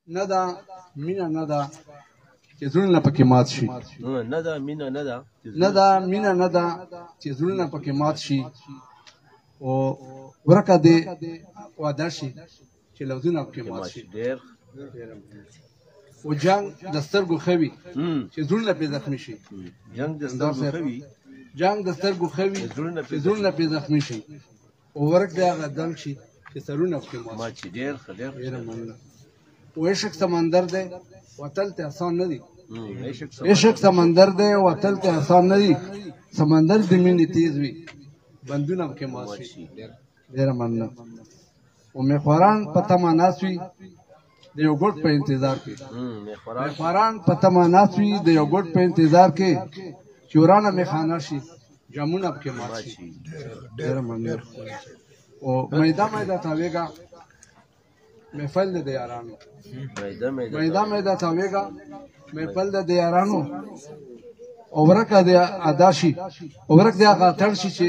نه دا مینه نه ده چې زړونه پکې مات شي. نه دا مینه نه ده نه دا مینه نه ده چې زړونه پکې مات شي او ورکه دې واده شي چې لفظونه پکې مات شي. ډېر او جنګ د سترګو ښه وي چې زړونه پرې زخمي شي. جنګ د سترګو ښه وي جنګ د سترګو ښه وي چې زړونه پرې زخمي شي او ورک د هغه دنګ شي چې سرونه پکې مات شي. ډېر ښه ډېره مننه. او عشق سمندر دی وتل ته آسان نه دی. عشق سمندر دی وتل ته آسان نه دی. سمندر د مینې تیز وي بندونه پکې مات شي. ډېره مننه. او میخواران په تمه ناست وي د یو ګوټ په انتظار کې. میخواران په تمه ناست وي د یو ګوټ په انتظار کې چې ورانه میخانه شي جامونه پکې مات شي. ډېره مننه. او میده میده تاویږه محفل د یارانو. میده میده تاویږه محفل د یارانو او ورکه د ادا شي او ورک د هغه اتڼ شي چې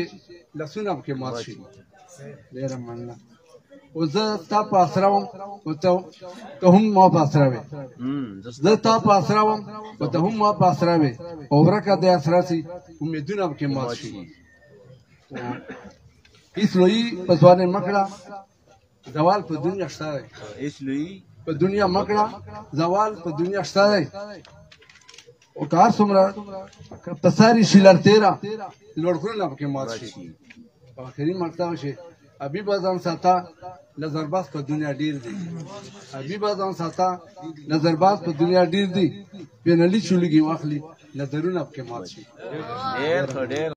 لاسونه پکې مات شي. ډېره مننه. او زه ستا په اسره وم او ته هم ما په اسره وې. زه ستا په اسره وم او ته هم ما په اسره وې او ورکه د اسره شي امیدونه پکې مات شي. هېڅ لویي په ځوانۍ مه کړه زوال په دنیا شته دی. هېڅ لویي په دنیا مه کړه زوال په دنیا شته دی. او که هر څومره په ساري شي لرتېره لوړ پکې مات شي. په آخري مرتبه شي حبیبه ځان ساته نظرباز په دنیا ډېر دی. حبیبه ځان ساته نظرباز په دنیا ډېر دی. پینلي چولګي واخلي نظرونه پکې مات شي. ډېر ښه ډېر